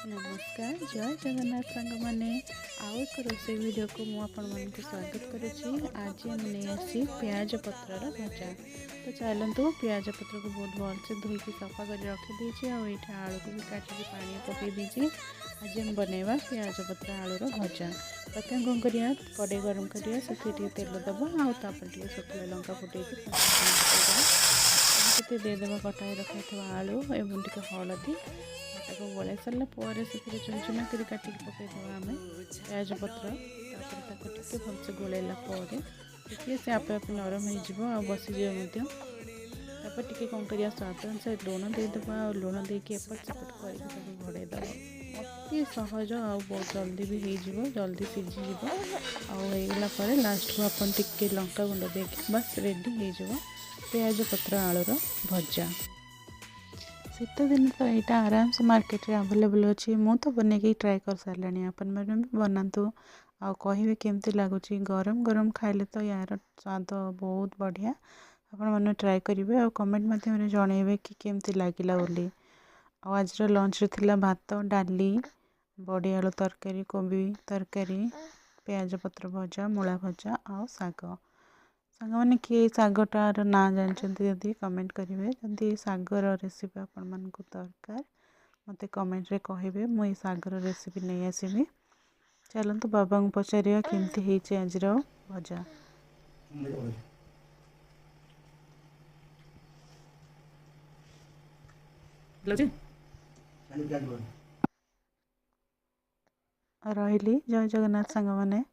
नमस्कार जय जगन्नाथ सांग मैंने आउ एक रोषे वीडियो को मुझे स्वागत करुच्ची। आज आम नहीं आसी प्याज पत्रर भजा। तो चलतु प्याज पत्र को बहुत भलसे धोईकी सफा कर रखी आलू को भी काटिकी पानी पकई देती। आज हम बनवा प्याज पत्र आलूर भजा। प्रथम कौन करा कड़े गरम करा से तेल दबा आउे शुखला लंका फुटे देदेव कटाई रखा आलू एवं टे हलदी को गोलाई सारा पर चुन चुना कर काटिक पकईदे आम प्याज पत्र टे भलसे गोलैला देखिए से आपे आप नरम हो बसीजे टे कौन कर स्वाद अनुसार लुण देदेव लुण देकी एपट सेपट कर घोड़ेद अति सहज आ बहुत जल्दी भी हो जल्दी सीझी होगला लास्ट को अपन टिके लंका गुंड देके बस रेडी हो प्याज पत्र आलूर भजा। शीत दिन तो यहाँ आराम से मार्केट रे अवेलेबल अच्छी मु तो बन के ट्राए कर सारे अपन मैंने भी बनातु आ कहे केमती लगुच गरम गरम खाइले तो यार स्वाद बहुत बढ़िया। आपण मैंने ट्राए करेंगे और कमेंट माध्यम जनइबे कि केमती लगिला बोली। आज लंच रे थिला भात डाली बड़ी आलू तरकारी कोबी तरकारी प्याज पत्र भजा मूला भजा आ साग सांग मैंने किए शागटार ना जानते जदि कमेंट करेंगे जदि शागर रेसिपी आपण मानक दरकार मत कमेंट रे कहे मुझे शागर रेसिपी नहीं आसबि। चलतु बाबा को पचार केमती आज भजा। रही जय जगन्नाथ सांग मैंने।